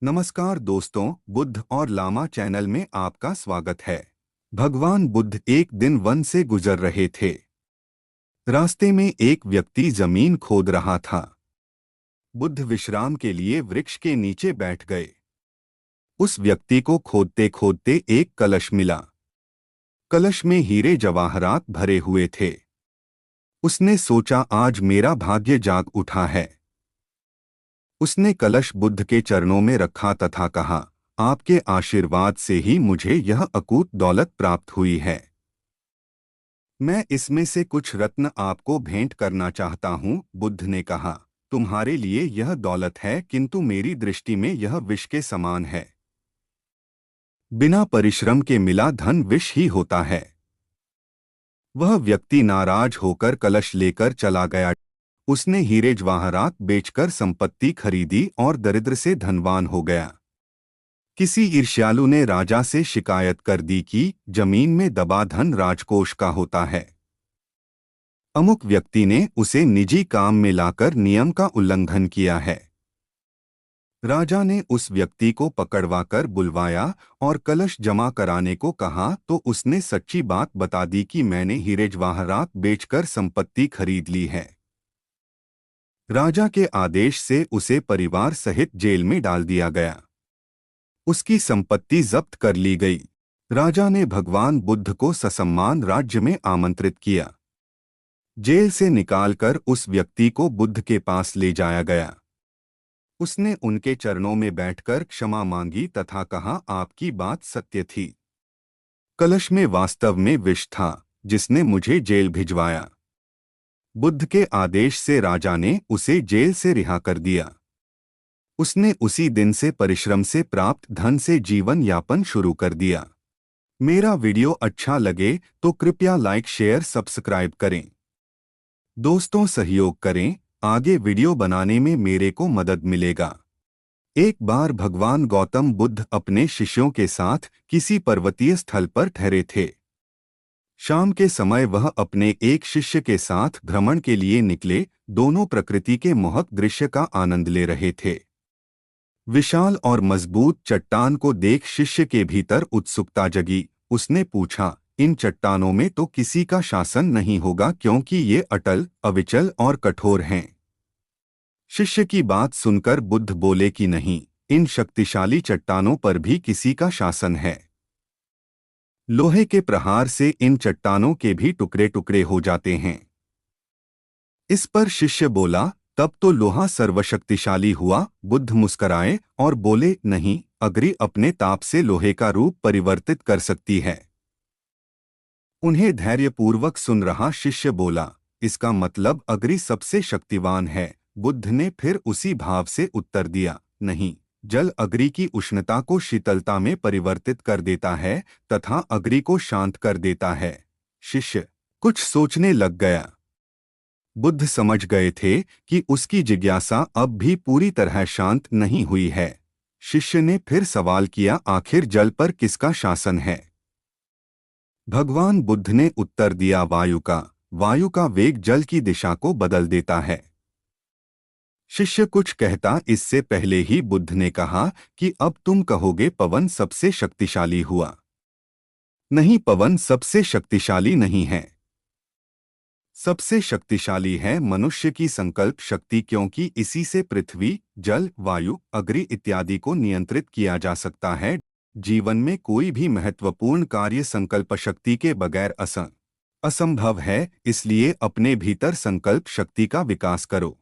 नमस्कार दोस्तों, बुद्ध और लामा चैनल में आपका स्वागत है। भगवान बुद्ध एक दिन वन से गुजर रहे थे। रास्ते में एक व्यक्ति जमीन खोद रहा था। बुद्ध विश्राम के लिए वृक्ष के नीचे बैठ गए। उस व्यक्ति को खोदते खोदते एक कलश मिला। कलश में हीरे जवाहरात भरे हुए थे। उसने सोचा, आज मेरा भाग्य जाग उठा है। उसने कलश बुद्ध के चरणों में रखा तथा कहा, आपके आशीर्वाद से ही मुझे यह अकूत दौलत प्राप्त हुई है। मैं इसमें से कुछ रत्न आपको भेंट करना चाहता हूँ। बुद्ध ने कहा, तुम्हारे लिए यह दौलत है, किंतु मेरी दृष्टि में यह विष के समान है। बिना परिश्रम के मिला धन विष ही होता है। वह व्यक्ति नाराज होकर कलश लेकर चला गया। उसने हीरे जवाहरात बेचकर संपत्ति खरीदी और दरिद्र से धनवान हो गया। किसी ईर्ष्यालु ने राजा से शिकायत कर दी कि जमीन में दबा धन राजकोष का होता है। अमुक व्यक्ति ने उसे निजी काम में लाकर नियम का उल्लंघन किया है। राजा ने उस व्यक्ति को पकड़वाकर बुलवाया और कलश जमा कराने को कहा तो उसने सच्ची बात बता दी कि मैंने हीरे जवाहरात बेचकर संपत्ति खरीद ली है। राजा के आदेश से उसे परिवार सहित जेल में डाल दिया गया। उसकी संपत्ति जब्त कर ली गई। राजा ने भगवान बुद्ध को ससम्मान राज्य में आमंत्रित किया। जेल से निकालकर उस व्यक्ति को बुद्ध के पास ले जाया गया। उसने उनके चरणों में बैठकर क्षमा मांगी तथा कहा, आपकी बात सत्य थी। कलश में वास्तव में विष था, जिसने मुझे जेल भिजवाया। बुद्ध के आदेश से राजा ने उसे जेल से रिहा कर दिया। उसने उसी दिन से परिश्रम से प्राप्त धन से जीवन यापन शुरू कर दिया। मेरा वीडियो अच्छा लगे तो कृपया लाइक शेयर सब्सक्राइब करें। दोस्तों सहयोग करें, आगे वीडियो बनाने में मेरे को मदद मिलेगा। एक बार भगवान गौतम बुद्ध अपने शिष्यों के साथ किसी पर्वतीय स्थल पर ठहरे थे। शाम के समय वह अपने एक शिष्य के साथ भ्रमण के लिए निकले। दोनों प्रकृति के मोहक दृश्य का आनंद ले रहे थे। विशाल और मजबूत चट्टान को देख शिष्य के भीतर उत्सुकता जगी। उसने पूछा, इन चट्टानों में तो किसी का शासन नहीं होगा, क्योंकि ये अटल, अविचल और कठोर हैं। शिष्य की बात सुनकर बुद्ध बोले कि नहीं, इन शक्तिशाली चट्टानों पर भी किसी का शासन है। लोहे के प्रहार से इन चट्टानों के भी टुकड़े टुकड़े हो जाते हैं। इस पर शिष्य बोला, तब तो लोहा सर्वशक्तिशाली हुआ। बुद्ध मुस्कराए और बोले, नहीं, अग्नि अपने ताप से लोहे का रूप परिवर्तित कर सकती है। उन्हें धैर्यपूर्वक सुन रहा शिष्य बोला, इसका मतलब अग्नि सबसे शक्तिवान है। बुद्ध ने फिर उसी भाव से उत्तर दिया, नहीं, जल अग्नि की उष्णता को शीतलता में परिवर्तित कर देता है तथा अग्नि को शांत कर देता है। शिष्य कुछ सोचने लग गया। बुद्ध समझ गए थे कि उसकी जिज्ञासा अब भी पूरी तरह शांत नहीं हुई है। शिष्य ने फिर सवाल किया, आखिर जल पर किसका शासन है? भगवान बुद्ध ने उत्तर दिया, वायु का। वायु का वेग जल की दिशा को बदल देता है। शिष्य कुछ कहता इससे पहले ही बुद्ध ने कहा कि अब तुम कहोगे पवन सबसे शक्तिशाली हुआ। नहीं, पवन सबसे शक्तिशाली नहीं है। सबसे शक्तिशाली है मनुष्य की संकल्प शक्ति, क्योंकि इसी से पृथ्वी, जल, वायु, अग्नि इत्यादि को नियंत्रित किया जा सकता है। जीवन में कोई भी महत्वपूर्ण कार्य संकल्प शक्ति के बगैर असंभव है। इसलिए अपने भीतर संकल्प शक्ति का विकास करो।